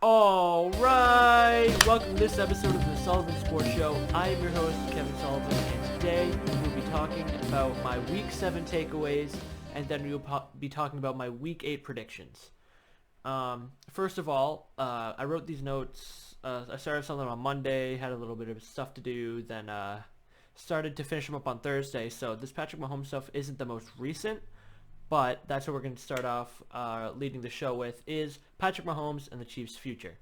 All right, welcome to this episode of the Sullivan Sports Show. I am your host, Kevin Sullivan, and today we'll be talking about my Week 7 takeaways, and then we'll be talking about my Week 8 predictions. First of all, I wrote these notes. I started something on Monday, had a little bit of stuff to do, then started to finish them up on Thursday. So this Patrick Mahomes stuff isn't the most recent, but that's what we're going to start off leading the show with is Patrick Mahomes and the Chiefs' future.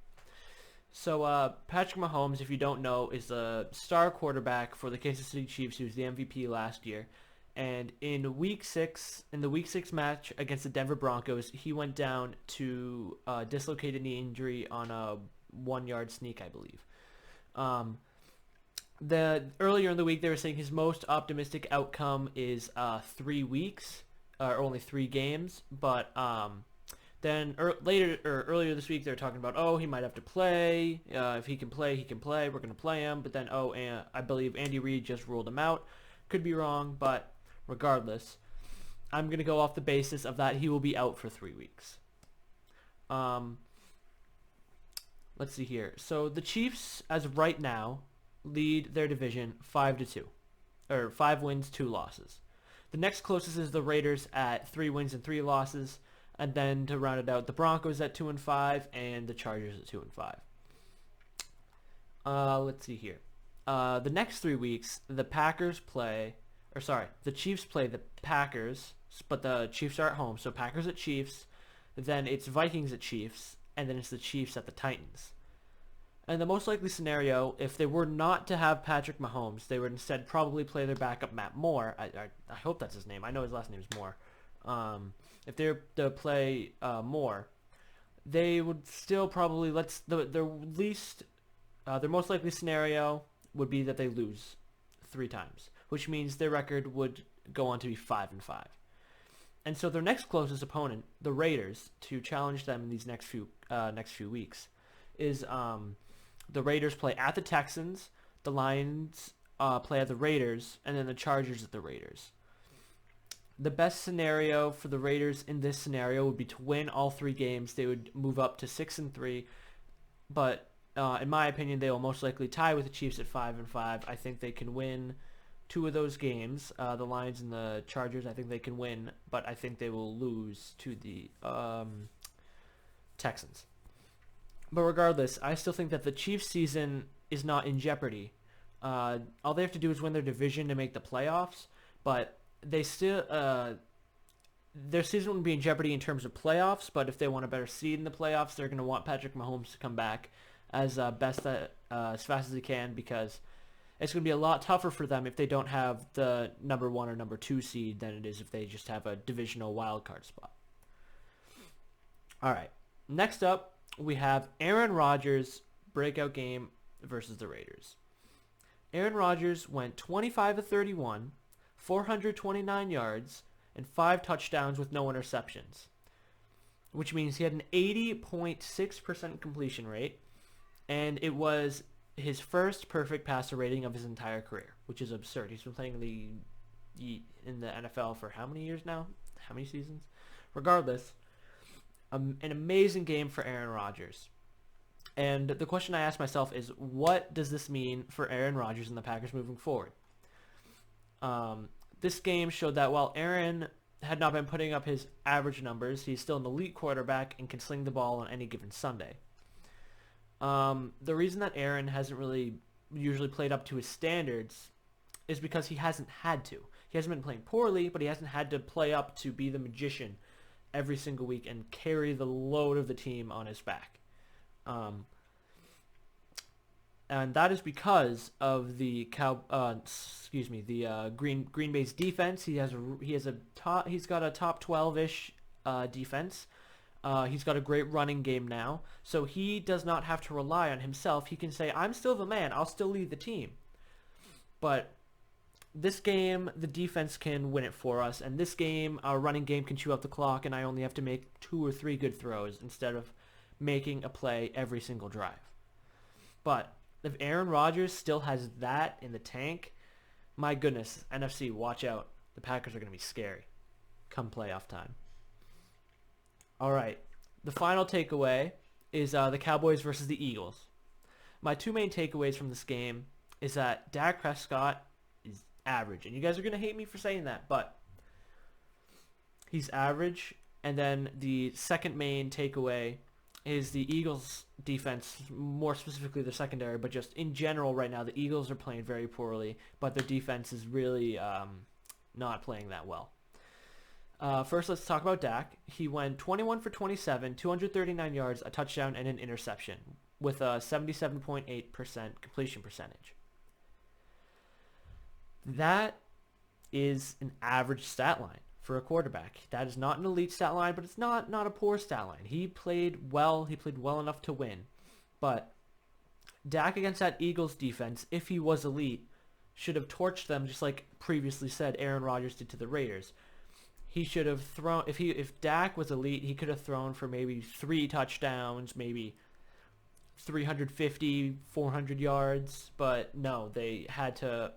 So Patrick Mahomes, if you don't know, is the star quarterback for the Kansas City Chiefs. He was the MVP last year. And in the Week 6 match against the Denver Broncos, he went down to dislocated knee injury on a 1-yard sneak, I believe. Earlier in the week, they were saying his most optimistic outcome is 3 weeks. Or only 3 games, but then earlier this week they were talking about, he might have to play. If he can play, he can play. We're going to play him. But then, I believe Andy Reid just ruled him out. Could be wrong, but regardless, I'm going to go off the basis of that he will be out for 3 weeks. Let's see here. So the Chiefs, as of right now, lead their division 5-2, or 5 wins, 2 losses. The next closest is the Raiders at 3 wins and 3 losses, and then to round it out, the Broncos at 2-5 and the Chargers at 2-5. Let's see here. The next 3 weeks, the Chiefs play the Packers, but the Chiefs are at home, so Packers at Chiefs, then it's Vikings at Chiefs, and then it's the Chiefs at the Titans. And the most likely scenario, if they were not to have Patrick Mahomes, they would instead probably play their backup Matt Moore. I hope that's his name. I know his last name is Moore. If they were to play Moore, they would still probably their most likely scenario would be that they lose 3 times, which means their record would go on to be 5-5. And so their next closest opponent, the Raiders, to challenge them in these next few weeks, is the Raiders play at the Texans, the Lions play at the Raiders, and then the Chargers at the Raiders. The best scenario for the Raiders in this scenario would be to win all 3 games. They would move up to 6-3, but in my opinion, they will most likely tie with the Chiefs at 5-5. I think they can win 2 of those games, the Lions and the Chargers. I think they can win, but I think they will lose to the Texans. But regardless, I still think that the Chiefs' season is not in jeopardy. All they have to do is win their division to make the playoffs, but they still their season wouldn't be in jeopardy in terms of playoffs. But if they want a better seed in the playoffs, they're going to want Patrick Mahomes to come back as fast as he can, because it's going to be a lot tougher for them if they don't have the number 1 or number 2 seed than it is if they just have a divisional wildcard spot. All right, next up, we have Aaron Rodgers' breakout game versus the Raiders. Aaron Rodgers went 25-31, 429 yards, and 5 touchdowns with no interceptions, which means he had an 80.6% completion rate, and it was his first perfect passer rating of his entire career, which is absurd. He's been playing in the NFL for how many years now? How many seasons? Regardless, an amazing game for Aaron Rodgers. And the question I ask myself is, what does this mean for Aaron Rodgers and the Packers moving forward? This game showed that while Aaron had not been putting up his average numbers, he's still an elite quarterback and can sling the ball on any given Sunday. The reason that Aaron hasn't really usually played up to his standards is because he hasn't had to. He hasn't been playing poorly, but he hasn't had to play up to be the magician every single week and carry the load of the team on his back. And that is because of the Green Bay's defense. He's got a top 12-ish defense. He's got a great running game now, so he does not have to rely on himself. He can say, "I'm still the man. I'll still lead the team." But this game, the defense can win it for us, and this game, our running game can chew up the clock, and I only have to make 2 or 3 good throws instead of making a play every single drive. But if Aaron Rodgers still has that in the tank, my goodness, NFC, watch out. The Packers are going to be scary come playoff time. All right, the final takeaway is the Cowboys versus the Eagles. My two main takeaways from this game is that Dak Prescott is average, and you guys are gonna hate me for saying that, but he's average. And then the second main takeaway is the Eagles' defense, more specifically the secondary, but just in general right now, the Eagles are playing very poorly, but their defense is really not playing that well. First, let's talk about Dak. He went 21 for 27, 239 yards, a touchdown, and an interception with a 77.8% completion percentage. That is an average stat line for a quarterback. That is not an elite stat line, but it's not a poor stat line. He played well. He played well enough to win. But Dak against that Eagles defense, if he was elite, should have torched them just like previously said Aaron Rodgers did to the Raiders. He should have thrown, if Dak was elite, he could have thrown for maybe 3 touchdowns, maybe 350, 400 yards, but no, they had to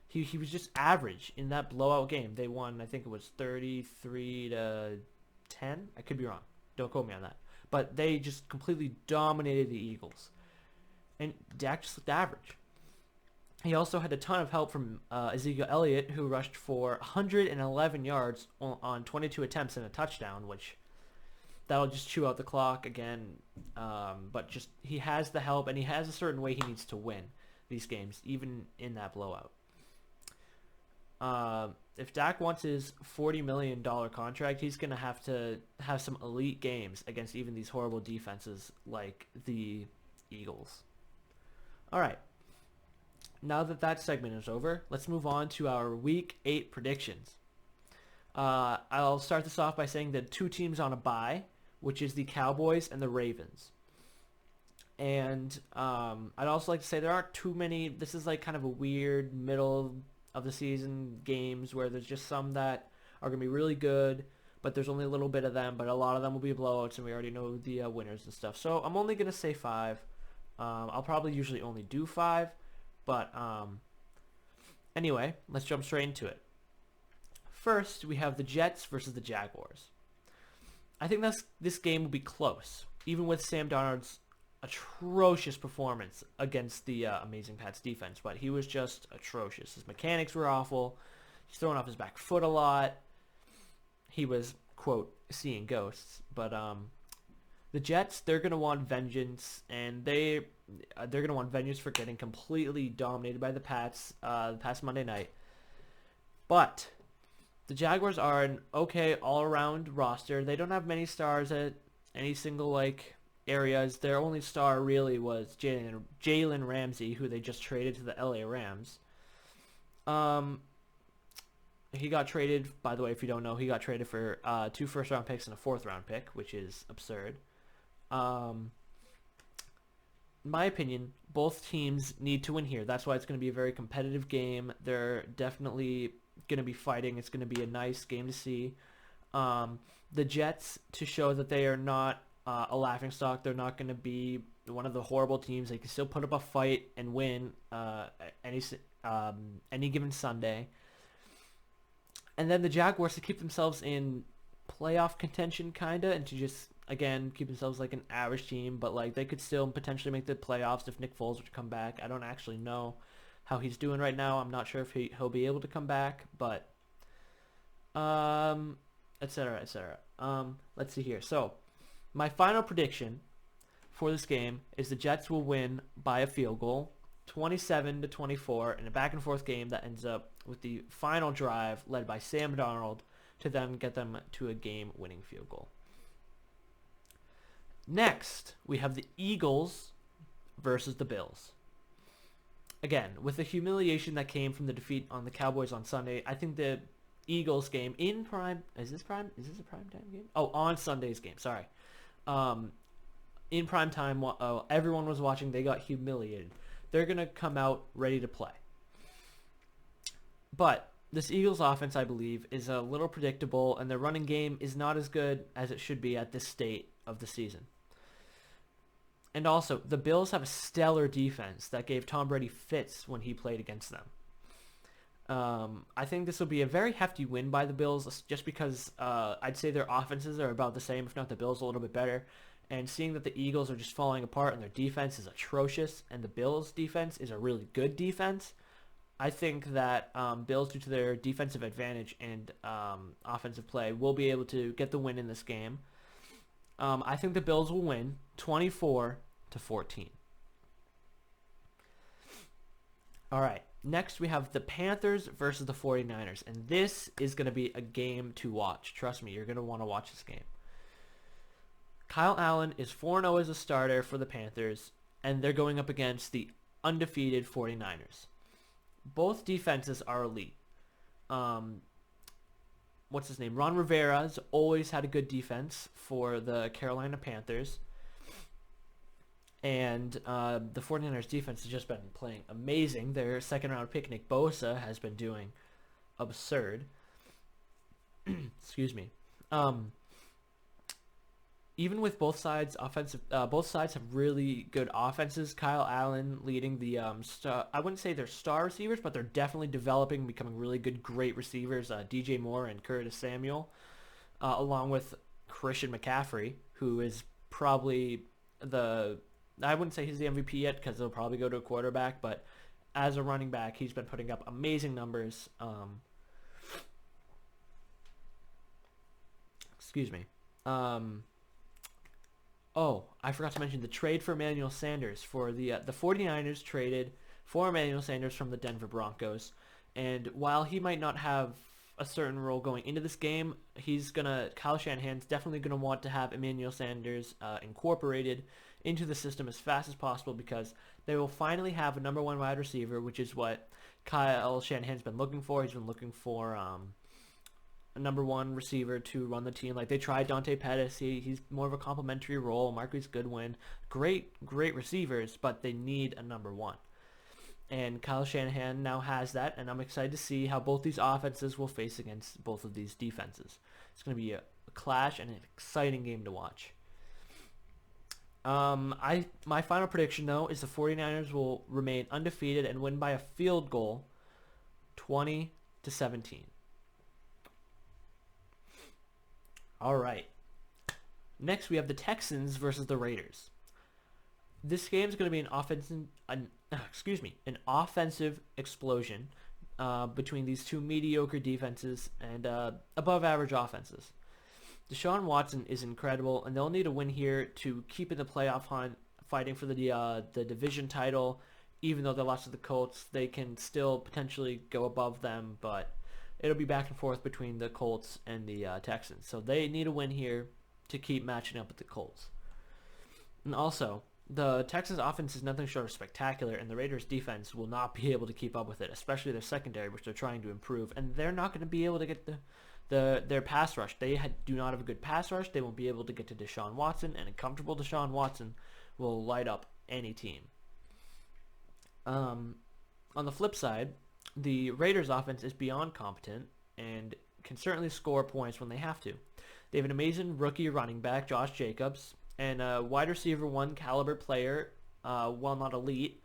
he was just average in that blowout game. They won, I think it was 33-10. I could be wrong. Don't quote me on that. But they just completely dominated the Eagles. And Dak just looked average. He also had a ton of help from Ezekiel Elliott, who rushed for 111 yards on 22 attempts and a touchdown, which that'll just chew out the clock again. But just he has the help, and he has a certain way he needs to win these games, even in that blowout. If Dak wants his $40 million contract, he's going to have some elite games against even these horrible defenses like the Eagles. All right. Now that segment is over, let's move on to our Week 8 predictions. I'll start this off by saying that 2 teams on a bye, which is the Cowboys and the Ravens. And I'd also like to say there aren't too many. This is like kind of a weird middle of the season games where there's just some that are going to be really good, but there's only a little bit of them, but a lot of them will be blowouts, and we already know the winners and stuff. So I'm only going to say 5. I'll probably usually only do 5, but anyway, let's jump straight into it. First, we have the Jets versus the Jaguars. I think this game will be close, even with Sam Darnold's atrocious performance against the amazing Pats defense, but he was just atrocious. His mechanics were awful. He's throwing off his back foot a lot. He was, quote, seeing ghosts. But the Jets, they're going to want vengeance, and they're going to want vengeance for getting completely dominated by the Pats the past Monday night. But the Jaguars are an okay all-around roster. They don't have many stars at any single areas. Their only star really was Jalen Ramsey, who they just traded to the LA Rams. He got traded, by the way, if you don't know, he got traded for 2 first-round picks and a 4th-round pick, which is absurd. In my opinion, both teams need to win here. That's why it's going to be a very competitive game. They're definitely going to be fighting. It's going to be a nice game to see. The Jets, to show that they are not a laughingstock. They're not going to be one of the horrible teams. They can still put up a fight and win any given Sunday. And then the Jaguars to keep themselves in playoff contention, kind of, and to just, again, keep themselves like an average team. But they could still potentially make the playoffs if Nick Foles were to come back. I don't actually know how he's doing right now. I'm not sure if he'll be able to come back, but etc. Let's see here. So my final prediction for this game is the Jets will win by a field goal, 27-24, in a back and forth game that ends up with the final drive led by Sam Darnold to then get them to a game-winning field goal. Next, we have the Eagles versus the Bills. Again, with the humiliation that came from the defeat on the Cowboys on Sunday, I think the Eagles game in prime... Is this a prime time game? Oh, on Sunday's game, sorry. In prime time, everyone was watching. They got humiliated. They're going to come out ready to play. But this Eagles offense, I believe, is a little predictable, and their running game is not as good as it should be at this state of the season. And also, the Bills have a stellar defense that gave Tom Brady fits when he played against them. I think this will be a very hefty win by the Bills, just because I'd say their offenses are about the same, if not the Bills a little bit better. And seeing that the Eagles are just falling apart and their defense is atrocious and the Bills' defense is a really good defense, I think that Bills, due to their defensive advantage and offensive play, will be able to get the win in this game. I think the Bills will win 24-14. All right. Next, we have the Panthers versus the 49ers. And this is going to be a game to watch. Trust me, you're going to want to watch this game. Kyle Allen is 4-0 as a starter for the Panthers, and they're going up against the undefeated 49ers. Both defenses are elite. What's his name? Ron Rivera's always had a good defense for the Carolina Panthers. And the 49ers defense has just been playing amazing. Their second-round pick, Nick Bosa, has been doing absurd. Excuse me. Even with both sides both sides have really good offenses. Kyle Allen leading the I wouldn't say they're star receivers, but they're definitely developing, becoming really good, great receivers. DJ Moore and Curtis Samuel, along with Christian McCaffrey, who is probably I wouldn't say he's the MVP yet because they'll probably go to a quarterback, but as a running back, he's been putting up amazing numbers. Excuse me. Oh, I forgot to mention the trade for Emmanuel Sanders. For the 49ers traded for Emmanuel Sanders from the Denver Broncos. And while he might not have a certain role going into this game, Kyle Shanahan's definitely going to want to have Emmanuel Sanders incorporated into the system as fast as possible, because they will finally have a number one wide receiver, which is what Kyle Shanahan's been looking for. He's been looking for a number one receiver to run the team. Like, they tried Dante Pettis. He's more of a complimentary role. Marquise Goodwin. Great receivers, but they need a number one. And Kyle Shanahan now has that, and I'm excited to see how both these offenses will face against both of these defenses. It's going to be a clash and an exciting game to watch. My final prediction, though, is the 49ers will remain undefeated and win by a field goal, 20-17. All right. Next, we have the Texans versus the Raiders. This game is going to be an offensive explosion between these two mediocre defenses and above-average offenses. Deshaun Watson is incredible, and they'll need a win here to keep in the playoff hunt, fighting for the division title. Even though they lost to the Colts, they can still potentially go above them, but it'll be back and forth between the Colts and the Texans. So they need a win here to keep matching up with the Colts. And also, the Texans offense is nothing short of spectacular, and the Raiders defense will not be able to keep up with it, especially their secondary, which they're trying to improve. And they're not going to be able to get their pass rush. They do not have a good pass rush. They won't be able to get to Deshaun Watson, and a comfortable Deshaun Watson will light up any team. On the flip side, the Raiders offense is beyond competent and can certainly score points when they have to. They have an amazing rookie running back, Josh Jacobs, and a wide receiver one caliber player, while not elite,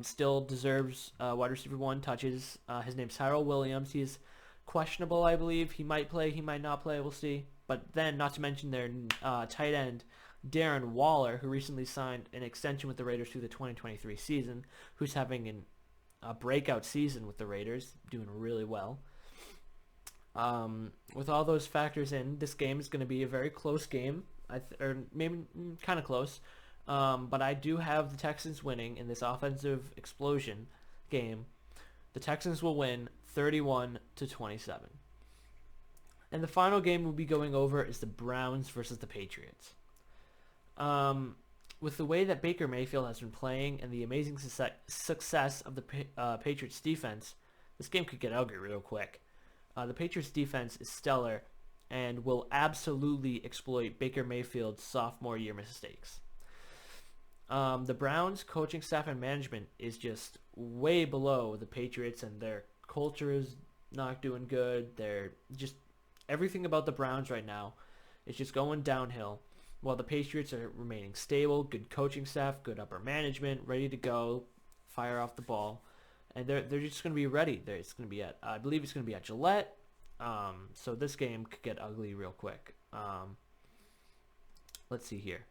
still deserves wide receiver one touches. His name's Tyrell Williams. He's questionable, I believe. He might play, he might not play, we'll see. But then, not to mention their tight end, Darren Waller, who recently signed an extension with the Raiders through the 2023 season, who's having a breakout season with the Raiders, doing really well. With all those factors in, this game is going to be a very close game, or maybe kind of close. But I do have the Texans winning in this offensive explosion game. The Texans will win 31-27. And the final game we'll be going over is the Browns versus the Patriots. With the way that Baker Mayfield has been playing and the amazing success of the Patriots defense, this game could get ugly real quick. The Patriots defense is stellar and will absolutely exploit Baker Mayfield's sophomore year mistakes. The Browns coaching staff and management is just way below the Patriots, and their culture is not doing good. They're just, everything about the Browns right now is just going downhill, while the Patriots are remaining stable, good coaching staff, good upper management, ready to go, fire off the ball, and they're just going to be ready. It's going to be at, I believe it's going to be at Gillette. So this game could get ugly real quick. Let's see here.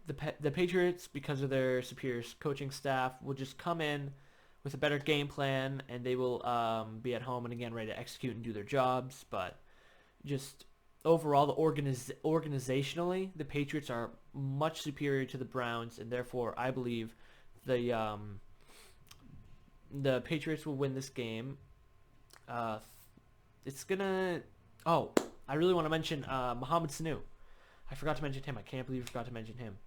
the Patriots, because of their superior coaching staff, will just come in with a better game plan, and they will be at home and again ready to execute and do their jobs. But just overall, organizationally, the Patriots are much superior to the Browns, and therefore I believe the Patriots will win this game. It's gonna. Oh, I really want to mention Mohamed Sanu. I forgot to mention him. I can't believe I forgot to mention him.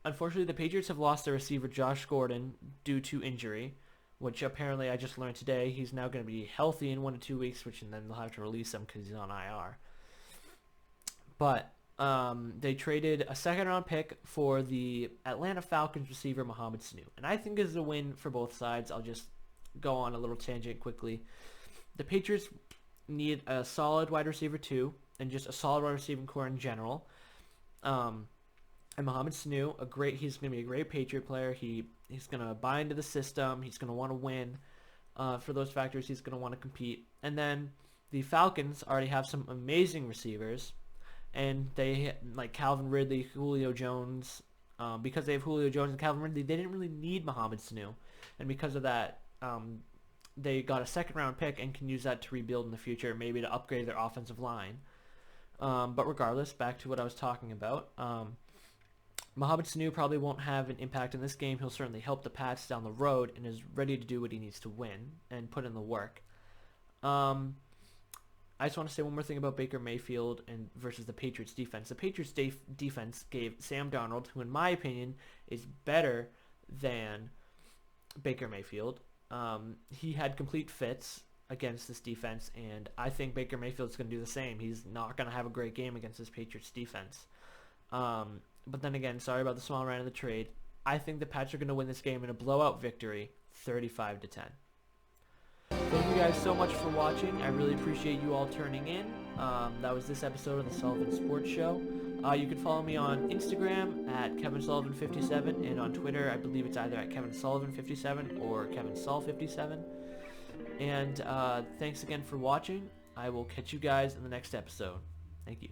Unfortunately, the Patriots have lost their receiver Josh Gordon due to injury, which apparently I just learned today. He's now going to be healthy in 1 to 2 weeks, and then they'll have to release him because he's on IR. But they traded a second-round pick for the Atlanta Falcons receiver Mohamed Sanu, and I think this is a win for both sides. I'll just go on a little tangent quickly. The Patriots need a solid wide receiver too, and just a solid wide receiving core in general. And Mohamed Sanu, he's going to be a great Patriot player. He's going to buy into the system. He's going to want to win. For those factors, he's going to want to compete. And then the Falcons already have some amazing receivers, and they like Calvin Ridley, Julio Jones. Because they have Julio Jones and Calvin Ridley, they didn't really need Mohamed Sanu, and because of that, they got a second-round pick and can use that to rebuild in the future, maybe to upgrade their offensive line. But regardless, back to what I was talking about. Mohamed Sanu probably won't have an impact in this game. He'll certainly help the Pats down the road and is ready to do what he needs to win and put in the work. I just want to say one more thing about Baker Mayfield and versus the Patriots defense. The Patriots defense gave Sam Darnold, who in my opinion is better than Baker Mayfield. He had complete fits against this defense, and I think Baker Mayfield's going to do the same. He's not going to have a great game against this Patriots defense. But then again, sorry about the small rant of the trade. I think the Pats are going to win this game in a blowout victory, 35-10. Thank you guys so much for watching. I really appreciate you all turning in. That was this episode of the Sullivan Sports Show. You can follow me on Instagram at KevinSullivan57 and on Twitter, I believe it's either at KevinSullivan57 or KevinSul57. And thanks again for watching. I will catch you guys in the next episode. Thank you.